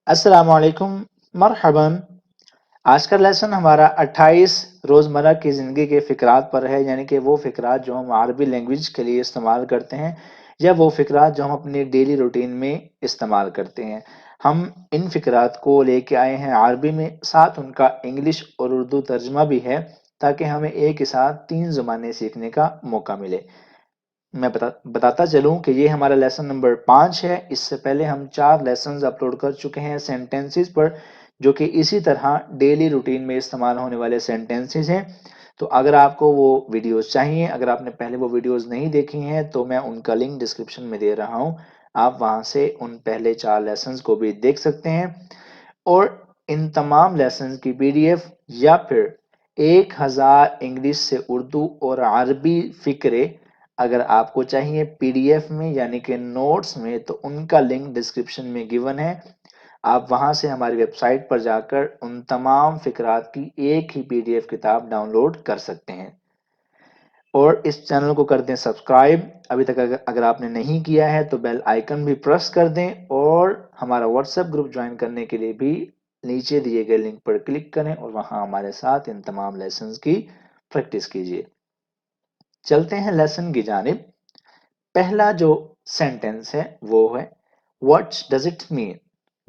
السلام علیکم، مرحبا۔ آج کا لیسن ہمارا 28 روزمرہ کی زندگی کے فقرات پر ہے، یعنی کہ وہ فقرات جو ہم عربی لینگویج کے لیے استعمال کرتے ہیں یا وہ فقرات جو ہم اپنی ڈیلی روٹین میں استعمال کرتے ہیں۔ ہم ان فقرات کو لے کے آئے ہیں عربی میں، ساتھ ان کا انگلش اور اردو ترجمہ بھی ہے، تاکہ ہمیں ایک ہی ساتھ 3 زبانیں سیکھنے کا موقع ملے۔ میں بتاتا چلوں کہ یہ ہمارا لیسن نمبر 5 ہے۔ اس سے پہلے ہم 4 لیسنز اپلوڈ کر چکے ہیں سینٹنسز پر، جو کہ اسی طرح ڈیلی روٹین میں استعمال ہونے والے سینٹنسز ہیں۔ تو اگر آپ کو وہ ویڈیوز چاہیے، اگر آپ نے پہلے وہ ویڈیوز نہیں دیکھی ہیں، تو میں ان کا لنک ڈسکرپشن میں دے رہا ہوں، آپ وہاں سے ان پہلے 4 لیسنز کو بھی دیکھ سکتے ہیں۔ اور ان تمام لیسنز کی پی ڈی ایف یا پھر 1000 انگلش سے اردو اور عربی فقرے اگر آپ کو چاہیے پی ڈی ایف میں یعنی کہ نوٹس میں، تو ان کا لنک ڈسکرپشن میں گیون ہے۔ آپ وہاں سے ہماری ویب سائٹ پر جا کر ان تمام فقرات کی ایک ہی پی ڈی ایف کتاب ڈاؤن لوڈ کر سکتے ہیں۔ اور اس چینل کو کر دیں سبسکرائب، ابھی تک اگر آپ نے نہیں کیا ہے تو بیل آئیکن بھی پریس کر دیں، اور ہمارا واٹس ایپ گروپ جوائن کرنے کے لیے بھی نیچے دیے گئے لنک پر کلک کریں اور وہاں ہمارے ساتھ ان تمام لیسنز کی پریکٹس کیجیے۔ چلتے ہیں لیسن کی جانب۔ پہلا جو سینٹنس ہے وہ ہے What does it mean؟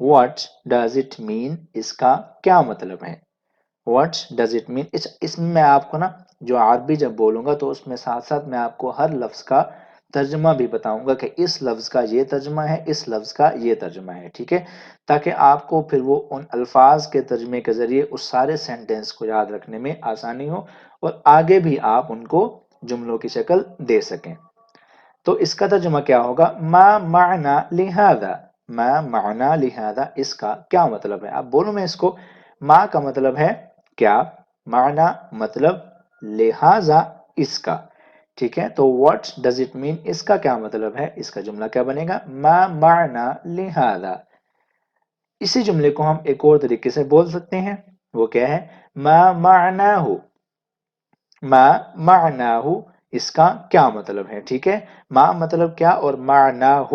What does it mean؟ اس کا کیا مطلب ہے؟ What does it mean؟ اس میں آپ کو نا جو عربی جب بولوں گا تو اس میں ساتھ ساتھ میں آپ کو ہر لفظ کا ترجمہ بھی بتاؤں گا کہ اس لفظ کا یہ ترجمہ ہے، اس لفظ کا یہ ترجمہ ہے، ٹھیک ہے؟ تاکہ آپ کو پھر وہ ان الفاظ کے ترجمے کے ذریعے اس سارے سینٹنس کو یاد رکھنے میں آسانی ہو، اور آگے بھی آپ ان کو جملوں کی شکل دے سکیں۔ تو اس کا ترجمہ کیا ہوگا؟ ما معنی لہذا؟ ما معنی لہذا، اس کا کیا مطلب ہے؟ اب بولوں میں اس کو، ما کا مطلب ہے کیا، معنی مطلب، لہذا اس کا، ٹھیک ہے؟ تو what does it mean؟ اس کا کیا مطلب ہے؟ اس کا جملہ کیا بنے گا؟ ما معنی لہذا۔ اسی جملے کو ہم ایک اور طریقے سے بول سکتے ہیں، وہ کیا ہے؟ ما معناہ، ما معناہ، اس کا کیا مطلب ہے، ٹھیک ہے؟ ما مطلب کیا اور معناہ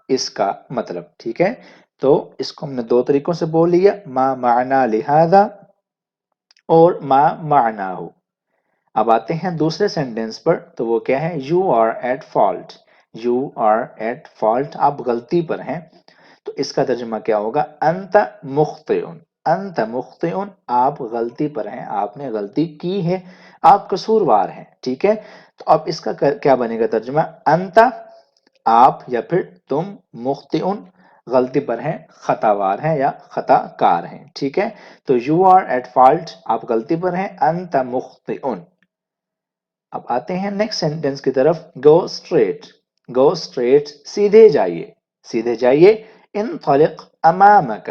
اس کا مطلب، ٹھیک ہے؟ تو اس کو ہم نے 2 طریقوں سے بول لیا، ما معنی لہذا اور ما معناہ۔ اب آتے ہیں دوسرے سینٹنس پر، تو وہ کیا ہے؟ You are at fault, you are at fault, آپ غلطی پر ہیں۔ تو اس کا ترجمہ کیا ہوگا؟ انت مخطئ، انت مخطئ، آپ غلطی پر ہیں، آپ نے غلطی کی ہے، آپ قصوروار ہیں، ٹھیک ہے؟ تو اب اس کا کیا بنے گا ترجمہ؟ انت، آپ یا پھر تم، مخطئ، غلطی پر ہیں، خطاوار ہیں یا خطا کار ہیں، ٹھیک ہے؟ تو یو آر ایٹ فالٹ، آپ غلطی پر ہیں، انت مخطئ۔ اب آتے ہیں نیکسٹ سینٹنس کی طرف، گو اسٹریٹ، گو اسٹریٹ، سیدھے جائیے، سیدھے جائیے، انطلق امامک،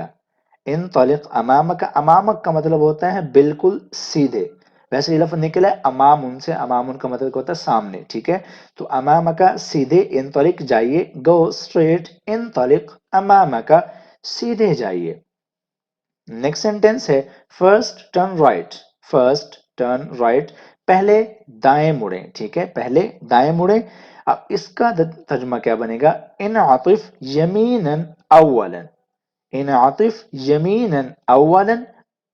انطلق امامک، امامک کا مطلب ہوتا ہے بالکل سیدھے، ویسے یہ لفظ نکلا ہے امام سے، امام کا مطلب ہوتا ہے سامنے، ٹھیک ہے؟ تو امامک سیدھے، انطلق جائیے، گو اسٹریٹ، انطلق امامک، سیدھے جائیے۔ نیکسٹ سینٹنس ہے first turn right, first turn right, پہلے دائیں مڑیں، ٹھیک ہے؟ پہلے دائیں مڑیں۔ اب اس کا ترجمہ کیا بنے گا؟ انعطف یمیناً اولا، انعطف یمیناً اولا،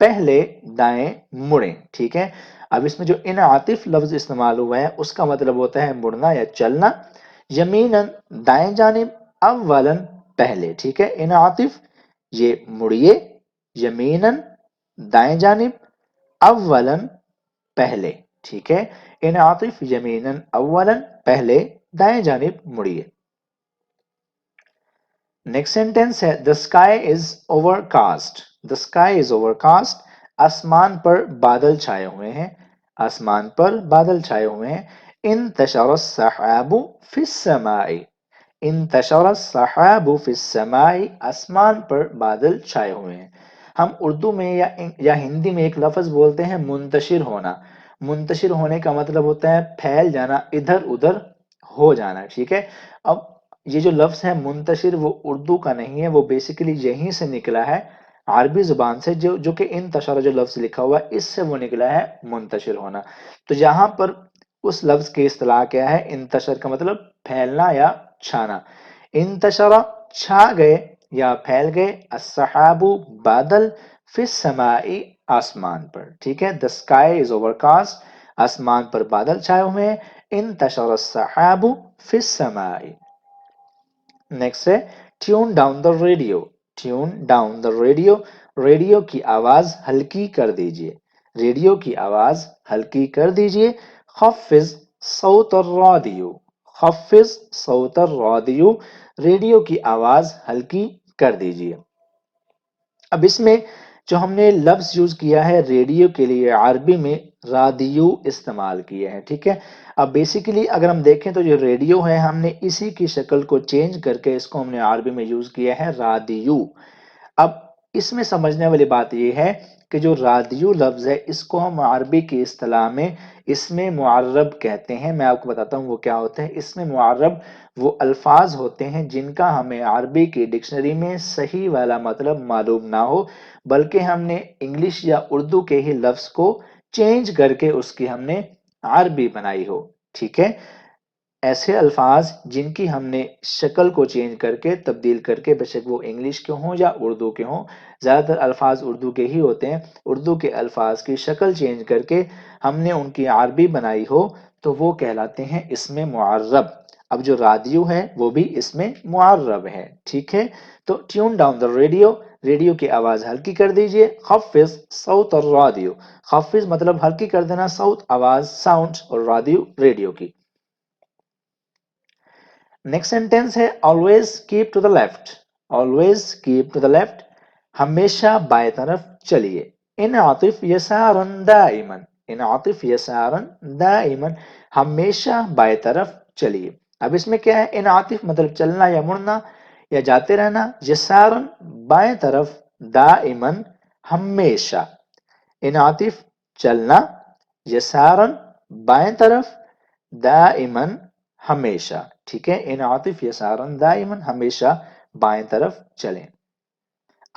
پہلے دائیں مڑیں، ٹھیک ہے؟ اب اس میں جو انعطف لفظ استعمال ہوا ہے اس کا مطلب ہوتا ہے مڑنا یا چلنا، یمیناً دائیں جانب، اولا پہلے، ٹھیک ہے؟ انعطف یہ مڑیے، یمیناً دائیں جانب، اولا پہلے، ٹھیک ہے؟ انعطف یمیناً اولا، پہلے دائیں جانب مڑیے۔ نیکسٹ سینٹنس ہے the sky is overcast، the sky is overcast، آسمان پر بادل چھائے ہوئے ہیں، آسمان پر بادل چھائے ہوئے ہیں۔ انتشر السحاب فی السماء، انتشر السحاب فی السماء، آسمان پر بادل چھائے ہوئے ہیں۔ ہم اردو میں یا ہندی میں ایک لفظ بولتے ہیں منتشر ہونا، منتشر ہونے کا مطلب ہوتا ہے پھیل جانا، ادھر ادھر ہو جانا، ٹھیک ہے؟ اب یہ جو لفظ ہے منتشر وہ اردو کا نہیں ہے، وہ بیسیکلی یہیں سے نکلا ہے عربی زبان سے، جو کہ انتشر جو لفظ لکھا ہوا ہے اس سے وہ نکلا ہے منتشر ہونا۔ تو یہاں پر اس لفظ کی اصطلاح کیا ہے؟ انتشر کا مطلب پھیلنا یا چھانا۔ انتشر چھا گئے، یا پھیل گئے، السحاب بادل، فی السماء آسمان پر، ٹھیک ہے، the sky is overcast، آسمان پر بادل چھائے ہوئے ہیں، انتشر السحاب فی السماء۔ نیکسٹ ہے tune down the radio, tune down the radio, radio کی آواز ہلکی کر دیجئے، ریڈیو کی آواز ہلکی کر دیجئے، خفض صوت الرادیو، خفض صوت الرادیو، ریڈیو کی آواز ہلکی کر دیجئے۔ اب اس میں جو ہم نے لفظ یوز کیا ہے ریڈیو کے لیے عربی میں رادیو استعمال کیا ہے، ٹھیک ہے۔ اب بیسیکلی اگر ہم دیکھیں تو جو ریڈیو ہے ہم نے اسی کی شکل کو چینج کر کے اس کو ہم نے عربی میں یوز کیا ہے رادیو۔ اب اس میں سمجھنے والی بات یہ ہے کہ جو رادیو لفظ ہے اس کو ہم عربی کی اصطلاح میں اسم معرب کہتے ہیں۔ میں آپ کو بتاتا ہوں وہ کیا ہوتے ہیں۔ اسم معرب وہ الفاظ ہوتے ہیں جن کا ہمیں عربی کی ڈکشنری میں صحیح والا مطلب معلوم نہ ہو، بلکہ ہم نے انگلش یا اردو کے ہی لفظ کو چینج کر کے اس کی ہم نے عربی بنائی ہو، ٹھیک ہے۔ ایسے الفاظ جن کی ہم نے شکل کو چینج کر کے تبدیل کر کے، بے شک وہ انگلش کے ہوں یا اردو کے ہوں، زیادہ تر الفاظ اردو کے ہی ہوتے ہیں، اردو کے الفاظ کی شکل چینج کر کے ہم نے ان کی عربی بنائی ہو تو وہ کہلاتے ہیں اسم معرب۔ اب جو رادیو ہے وہ بھی اسم معرب ہے، ٹھیک ہے۔ تو tune down the radio, radio کی آواز ہلکی کر دیجئے، خفض صوت الرادیو، خفض مطلب ہلکی کر دینا، صوت آواز ساؤنڈ، اور رادیو ریڈیو کی۔ نیکسٹ سینٹینس ہے always keep to the left، always keep to the left، ہمیشہ بائیں طرف چلیے، انعطف یسارا دائما، انعطف یسارا دائما، ہمیشہ بائیں طرف چلیے۔ اب اس میں کیا ہے، انعطف مطلب چلنا یا مڑنا یا جاتے رہنا، یسارا بائیں طرف، دائما ہمیشہ، انعطف چلنا، یسارا بائیں طرف، دائما ہمیشہ، ٹھیک ہے۔ انعطف یسارا دائما، ہمیشہ بائیں طرف چلیں۔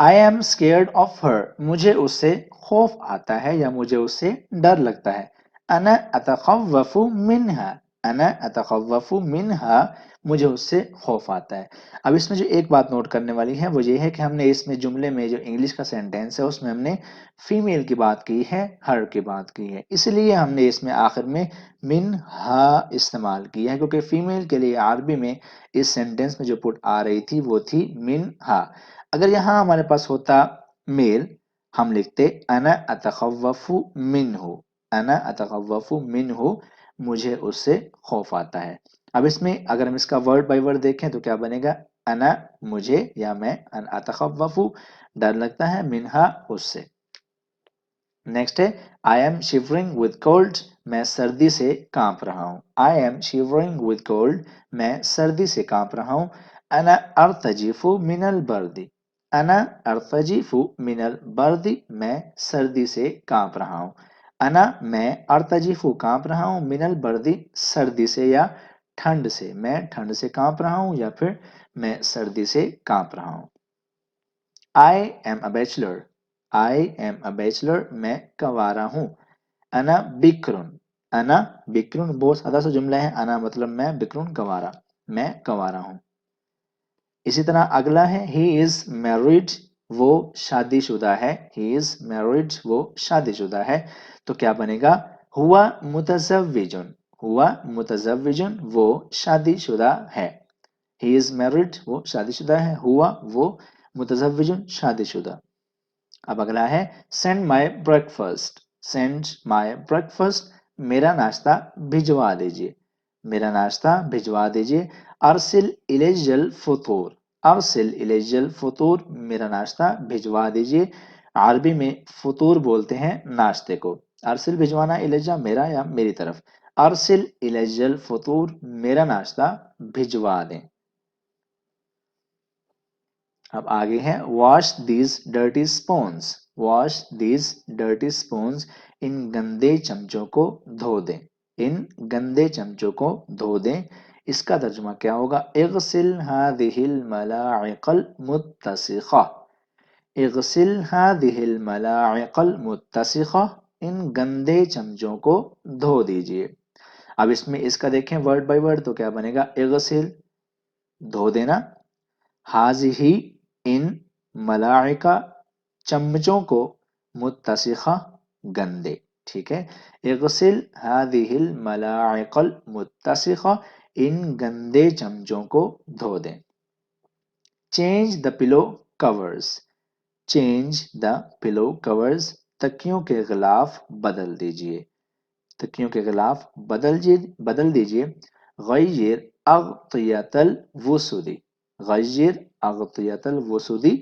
I am scared of her، مجھے اس سے خوف آتا ہے یا مجھے اس سے ڈر لگتا ہے۔ انا اتخوف منها، انا اتخوف منها، مجھے اس سے خوف آتا ہے۔ اب اس میں جو ایک بات نوٹ کرنے والی ہے وہ یہ ہے کہ ہم نے اس میں جملے میں جو انگلش کا سینٹینس ہے اس میں ہم نے فیمیل کی بات کی ہے، ہر کی بات کی ہے، اس لیے ہم نے اس میں آخر میں منها استعمال کیا ہے، کیونکہ فیمیل کے لیے عربی میں اس سینٹینس میں جو پٹ آ رہی تھی وہ تھی منها۔ اگر یہاں ہمارے پاس ہوتا میل، ہم لکھتے انا اتخوف منہ، انا اتخوف منہ، مجھے اس سے خوف آتا ہے۔ اب اس میں اگر ہم اس کا ورڈ بائی ورڈ دیکھیں تو کیا بنے گا، انا مجھے یا میں، اتخوف ڈر لگتا ہے، منہا اس سے۔ نیکسٹ ہے I am shivering with cold، میں سردی سے کانپ رہا ہوں، I am shivering with cold، میں سردی سے کانپ رہا ہوں۔ انا ارتجف من البرد، انا ارتجف من البرد، میں سردی سے کانپ رہا ہوں۔ انا میں، ارتجف کانپ رہا ہوں، من البرد سردی سے یا ٹھنڈ سے، میں ٹھنڈ سے کانپ رہا ہوں یا پھر میں سردی سے کانپ رہا ہوں۔ I am a bachelor، I am a bachelor، میں کنوارا ہوں۔ انا بکرن، انا بکرن بہت سادہ سا جملہ ہے، انا مطلب میں، بکرن کنوارا، میں کنوارا ہوں۔ اسی طرح اگلا ہے he is married، وہ شادی شدہ ہے، he is married، وہ شادی شدہ ہے، تو کیا بنے گا، ہوا متزوجن، ہوا متزوجن، وہ شادی شدہ ہے، he is married، وہ شادی شدہ ہے، ہوا وہ، متزوجن شادی شدہ۔ اب اگلا ہے send my breakfast، send my breakfast، میرا ناشتہ بھجوا دیجئے، میرا ناشتہ بھجوا دیجئے۔ ارسل الیج الفطور، ارسل الیج الفطور، میرا ناشتہ بھجوا دیجئے۔ عربی میں فطور بولتے ہیں ناشتے کو، ارسل بھجوانا، الیجا میرا یا میری طرف، ارسل الیج الفطور، میرا ناشتہ بھجوا دیں۔ اب آگے ہے wash these dirty spoons, wash these dirty spoons, ان گندے چمچوں کو دھو دیں، ان گندے چمچوں کو دھو دیں۔ اس کا ترجمہ کیا ہوگا، اغسل هذه الملاعق المتسخة، اغسل هذه الملاعق المتسخة، ان گندے چمچوں کو دھو دیجئے۔ اب اس میں اس کا دیکھیں ورڈ بائی ورڈ تو کیا بنے گا، اغسل دھو دینا، هذه ان ملاعقہ چمچوں کو متسخہ گندے. ٹھیک ہے. اغسل هذه الملاعق المتسخہ ان گندے چمچوں کو دھو دیں. Change the pillow covers. Change the pillow covers تکیوں کے غلاف بدل دیجئے. تکیوں کے غلاف بدل دیجئے. غیر اغطیت الوسودی. غیر اغطیت الوسودی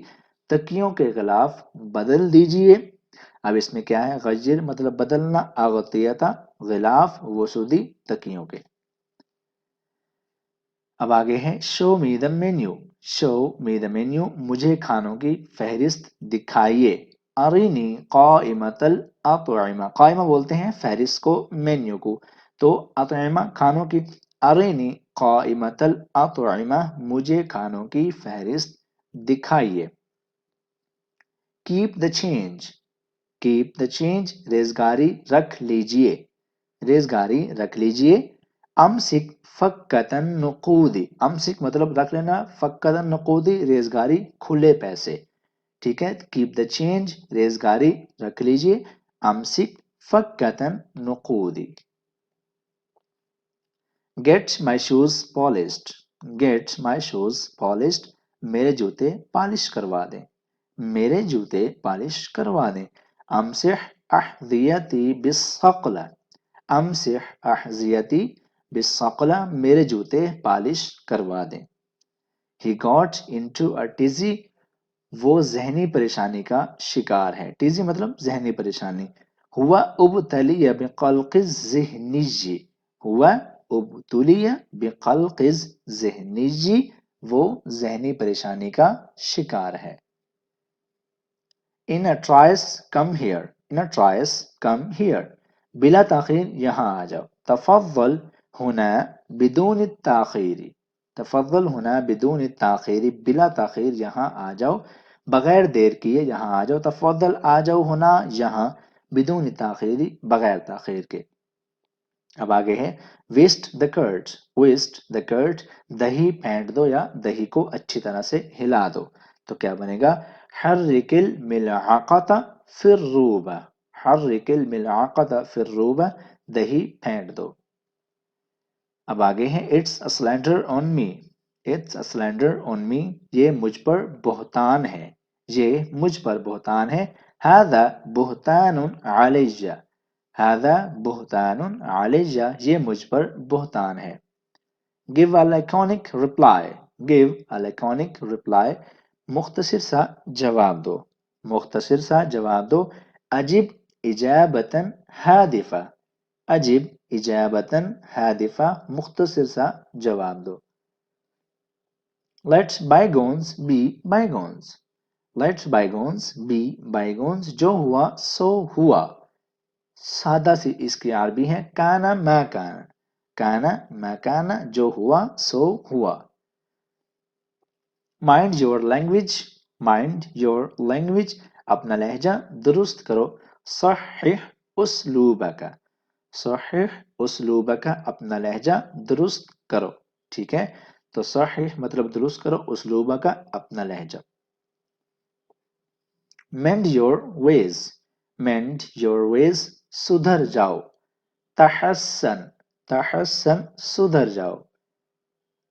تکیوں کے غلاف بدل دیجئے. اب اس میں کیا ہے؟ غیر مطلب بدلنا، اغطیتا غلاف، وسودی تکیوں کے. اب آگے ہے شو می the menu. Show me the menu مجھے کھانوں کی فہرست دکھائیے. ارینی قائمۃ الاطعمہ. قائمہ بولتے ہیں فہرست کو، مینیو کو. تو اطعمہ کھانوں کی. ارینی قائمۃ الاطعمہ مجھے کھانوں کی فہرست دکھائیے. Keep the change. Keep the change ریزگاری رکھ لیجئے. ریزگاری رکھ لیجئے. امسک فکۃ النقود. امسک مطلب رکھ لینا، فکۃ النقود ریزگاری کھلے پیسے. ٹھیک ہے. کیپ دا چینج ریزگاری رکھ لیجئے. امسک فکۃ النقود. Get my shoes polished. Get my shoes polished میرے جوتے پالش کروا دیں. میرے جوتے پالش کروا دیں. امسح احذیتی بالصقلہ. امسح احذیتی بالصقلہ میرے جوتے پالش کروا دیں. He got into a tizzy. وہ ذہنی پریشانی کا شکار ہے. ٹیزی مطلب ذہنی پریشانی. ہوا ابتلی بقلق الذہنی. ہوا ابتلی بقلق الذہنی وہ ذہنی پریشانی کا شکار ہے. In a trice come here. In a trice come here. بلا تاخیر یہاں آ جاؤ. تفضل ہنا بدون التاخیر. تفضل ہنا بدون التاخیر بلا تاخیر یہاں آ جاؤ، بغیر دیر کیے یہاں آ جاؤ. تفضل آ جاؤ ہونا یہاں، بدون تاخیر بغیر تاخیر کے. اب آگے ہے وسٹ دا کرڈ. وسٹ دا کرڈ دہی پھینٹ دو یا دہی کو اچھی طرح سے ہلا دو. تو کیا بنے گا؟ حرک الملعقۃ فی الروب. حرک الملعقۃ فی الروب دہی پھینٹ دو. اب آگے ہے it's a slander on me. It's a slander on me. یہ مجھ پر بہتان ہے. یہ مجھ پر بہتان ہے. هذا بہتان علی. هذا بہتان علی. یہ مجھ پر بہتان ہے. Give a laconic reply. Give a laconic reply. مختصر سا جواب دو. مختصر سا جواب دو. اجب اجابتاً ہادفہ. اجب اجابتاً ہادفہ مختصر سا جواب دو. Let bygones be bygones. Let bygones be bygones. جو ہوا سو ہوا. سادہ سی اس کی عربی ہے کانا ما کانا. کانا ما کانا جو ہوا سو ہوا. Mind your language. Mind your language. اپنا لہجہ درست کرو. صحح اسلوبک. صحح اسلوبک اپنا لہجہ درست کرو. ٹھیک ہے. تو صحیح مطلب درست کرو، اسلوبک اپنا لہجہ. mend your ways. mend your ways سدھر جاؤ. تحسن. تحسن سدھر جاؤ.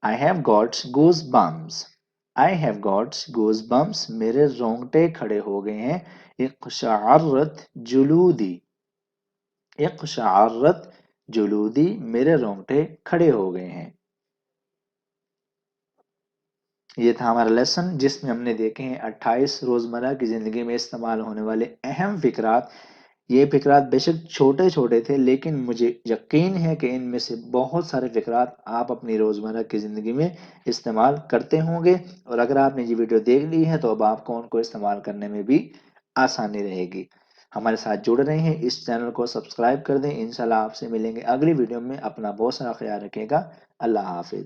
I have got goosebumps. I have got goosebumps میرے رونگٹے کھڑے ہو گئے ہیں. اقشعرت جلودی. اقشعرت جلودی میرے رونگٹے کھڑے ہو گئے ہیں. یہ تھا ہمارا لیسن جس میں ہم نے دیکھے ہیں 28 روزمرہ کی زندگی میں استعمال ہونے والے اہم فقرات. یہ فقرات بے شک چھوٹے چھوٹے تھے، لیکن مجھے یقین ہے کہ ان میں سے بہت سارے فقرات آپ اپنی روزمرہ کی زندگی میں استعمال کرتے ہوں گے. اور اگر آپ نے یہ ویڈیو دیکھ لی ہے تو اب آپ کو ان کو استعمال کرنے میں بھی آسانی رہے گی. ہمارے ساتھ جڑ رہے ہیں، اس چینل کو سبسکرائب کر دیں. انشاءاللہ آپ سے ملیں گے اگلی ویڈیو میں. اپنا بہت سارا خیال رکھے گا. اللہ حافظ.